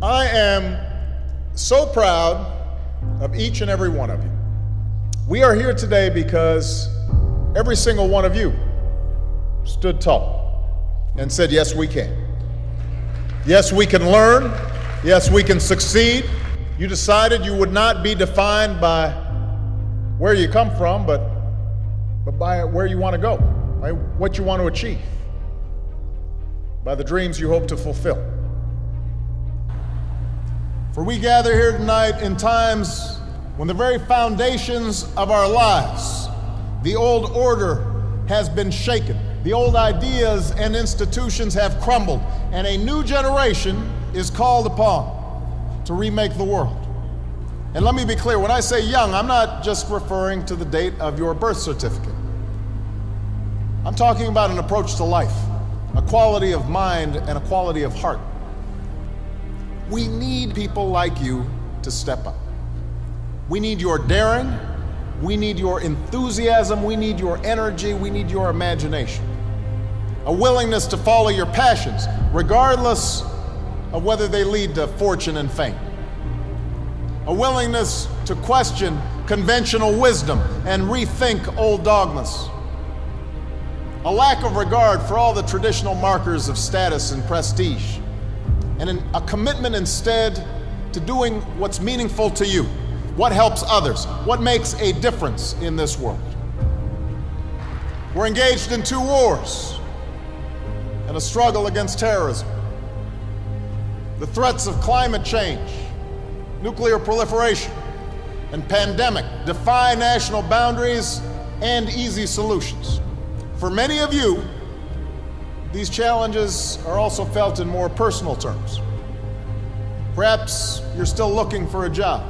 I am so proud of each and every one of you. We are here today because every single one of you stood tall and said, yes, we can. Yes, we can learn. Yes, we can succeed. You decided you would not be defined by where you come from, but by where you want to go, by what you want to achieve, by the dreams you hope to fulfill. For we gather here tonight in times when the very foundations of our lives, the old order has been shaken, the old ideas and institutions have crumbled, and a new generation is called upon to remake the world. And let me be clear, when I say young, I'm not just referring to the date of your birth certificate. I'm talking about an approach to life, a quality of mind and a quality of heart. We need people like you to step up. We need your daring, we need your enthusiasm, we need your energy, we need your imagination. A willingness to follow your passions, regardless of whether they lead to fortune and fame. A willingness to question conventional wisdom and rethink old dogmas. A lack of regard for all the traditional markers of status and prestige. And a commitment instead to doing what's meaningful to you, what helps others, what makes a difference in this world. We're engaged in 2 wars and a struggle against terrorism. The threats of climate change, nuclear proliferation, and pandemic defy national boundaries and easy solutions. For many of you, these challenges are also felt in more personal terms. Perhaps you're still looking for a job.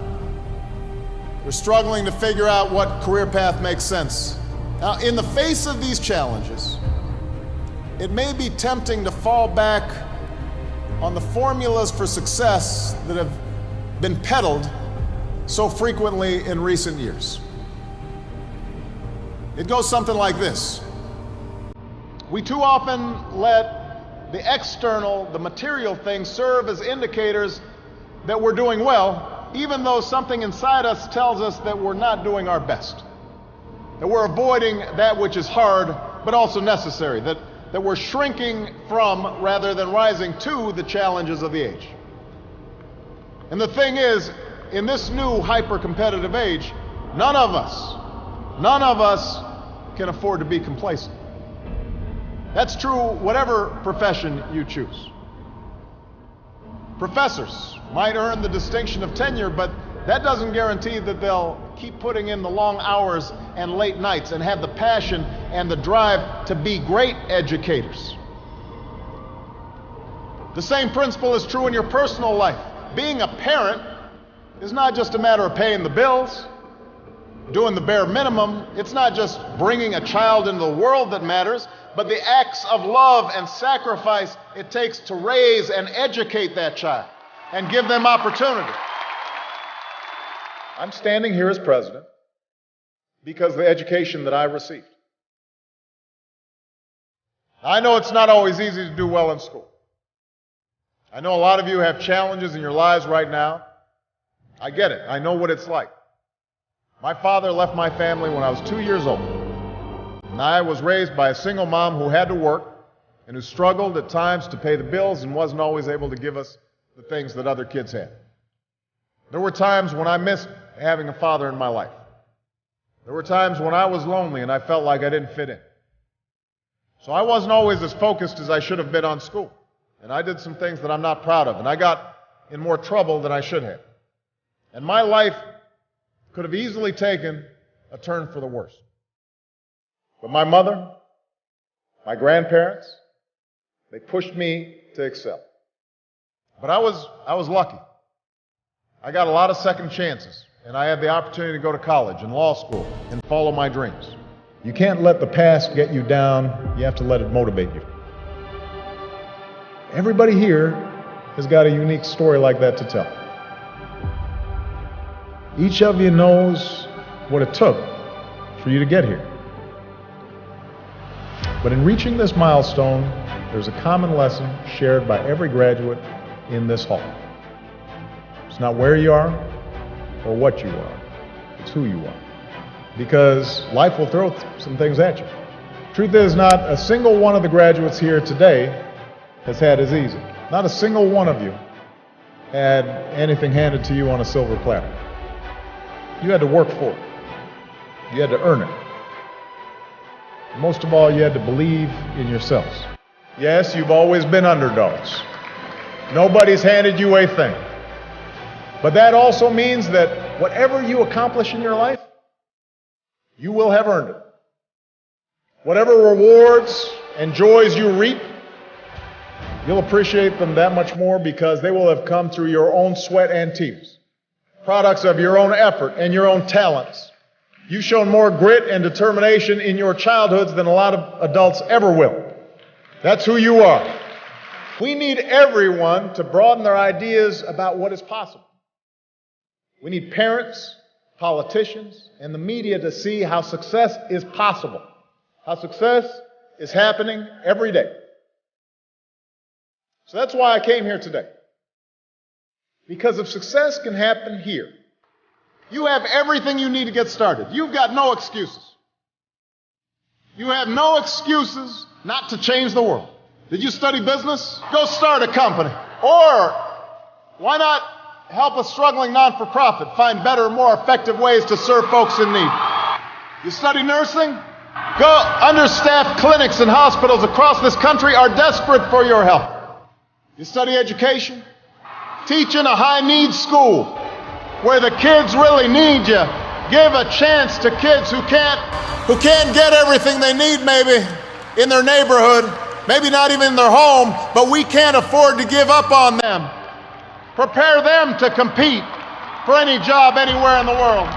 You're struggling to figure out what career path makes sense. Now, in the face of these challenges, it may be tempting to fall back on the formulas for success that have been peddled so frequently in recent years. It goes something like this. We too often let the external, the material things serve as indicators that we're doing well, even though something inside us tells us that we're not doing our best, that we're avoiding that which is hard but also necessary, that we're shrinking from rather than rising to the challenges of the age. And the thing is, in this new hyper-competitive age, none of us can afford to be complacent. That's true whatever profession you choose. Professors might earn the distinction of tenure, but that doesn't guarantee that they'll keep putting in the long hours and late nights and have the passion and the drive to be great educators. The same principle is true in your personal life. Being a parent is not just a matter of paying the bills, doing the bare minimum. It's not just bringing a child into the world that matters, but the acts of love and sacrifice it takes to raise and educate that child and give them opportunity. I'm standing here as president because of the education that I received. I know it's not always easy to do well in school. I know a lot of you have challenges in your lives right now. I get it. I know what it's like. My father left my family when I was 2 years old. And I was raised by a single mom who had to work and who struggled at times to pay the bills and wasn't always able to give us the things that other kids had. There were times when I missed having a father in my life. There were times when I was lonely and I felt like I didn't fit in. So I wasn't always as focused as I should have been on school. And I did some things that I'm not proud of. And I got in more trouble than I should have. And my life could have easily taken a turn for the worse. But my mother, my grandparents, they pushed me to excel. But I was lucky. I got a lot of second chances, and I had the opportunity to go to college and law school and follow my dreams. You can't let the past get you down. You have to let it motivate you. Everybody here has got a unique story like that to tell. Each of you knows what it took for you to get here. But in reaching this milestone, there's a common lesson shared by every graduate in this hall. It's not where you are or what you are. It's who you are. Because life will throw some things at you. Truth is, not a single one of the graduates here today has had as easy. Not a single one of you had anything handed to you on a silver platter. You had to work for it. You had to earn it. Most of all, you had to believe in yourselves. Yes, you've always been underdogs. Nobody's handed you a thing. But that also means that whatever you accomplish in your life, you will have earned it. Whatever rewards and joys you reap, you'll appreciate them that much more because they will have come through your own sweat and tears, products of your own effort and your own talents. You've shown more grit and determination in your childhoods than a lot of adults ever will. That's who you are. We need everyone to broaden their ideas about what is possible. We need parents, politicians, and the media to see how success is possible, how success is happening every day. So that's why I came here today. Because if success can happen here, you have everything you need to get started. You've got no excuses. You have no excuses not to change the world. Did you study business? Go start a company. Or why not help a struggling non-for-profit find better, more effective ways to serve folks in need? You study nursing? Go. Understaffed clinics and hospitals across this country are desperate for your help. You study education? Teach in a high-needs school where the kids really need you. Give a chance to kids who can't get everything they need maybe in their neighborhood, maybe not even in their home, but we can't afford to give up on them. Prepare them to compete for any job anywhere in the world.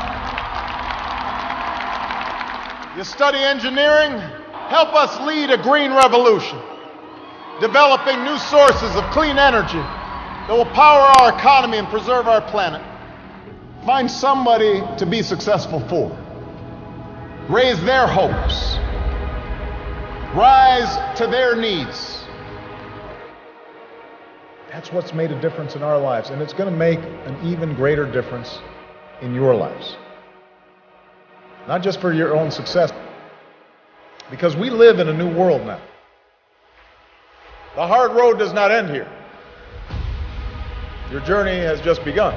You study engineering? Help us lead a green revolution, developing new sources of clean energy that will power our economy and preserve our planet. Find somebody to be successful for. Raise their hopes. Rise to their needs. That's what's made a difference in our lives, and it's going to make an even greater difference in your lives. Not just for your own success, because we live in a new world now. The hard road does not end here. Your journey has just begun.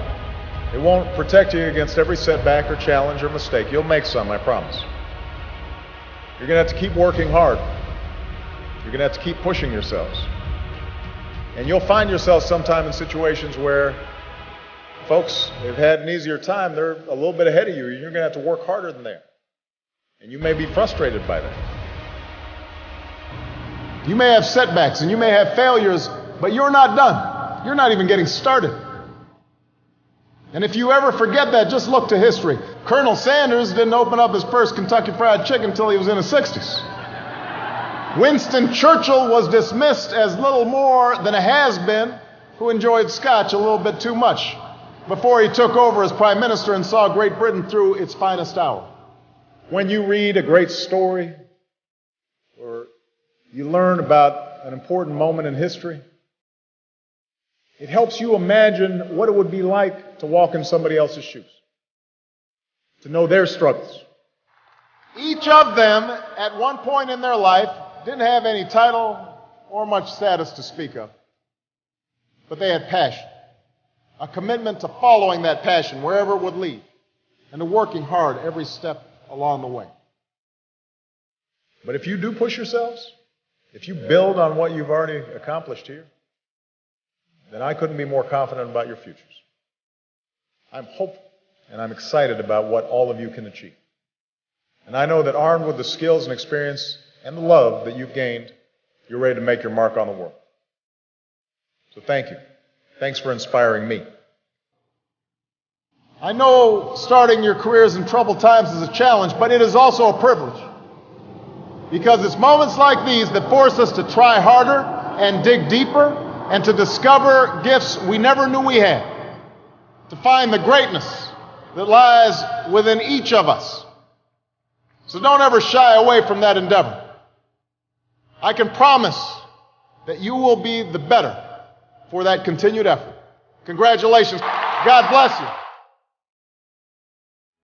It won't protect you against every setback or challenge or mistake. You'll make some, I promise. You're going to have to keep working hard. You're going to have to keep pushing yourselves. And you'll find yourself sometime in situations where folks have had an easier time. They're a little bit ahead of you. You're going to have to work harder than they are. And you may be frustrated by that. You may have setbacks and you may have failures, but you're not done. You're not even getting started. And if you ever forget that, just look to history. Colonel Sanders didn't open up his first Kentucky Fried Chicken until he was in his 60s. Winston Churchill was dismissed as little more than a has-been who enjoyed scotch a little bit too much before he took over as Prime Minister and saw Great Britain through its finest hour. When you read a great story or you learn about an important moment in history, it helps you imagine what it would be like to walk in somebody else's shoes, to know their struggles. Each of them, at one point in their life, didn't have any title or much status to speak of, but they had passion, a commitment to following that passion wherever it would lead, and to working hard every step along the way. But if you do push yourselves, if you build on what you've already accomplished here, then I couldn't be more confident about your futures. I'm hopeful and I'm excited about what all of you can achieve. And I know that armed with the skills and experience and the love that you've gained, you're ready to make your mark on the world. So thank you. Thanks for inspiring me. I know starting your careers in troubled times is a challenge, but it is also a privilege. Because it's moments like these that force us to try harder and dig deeper and to discover gifts we never knew we had, to find the greatness that lies within each of us. So don't ever shy away from that endeavor. I can promise that you will be the better for that continued effort. Congratulations. God bless you.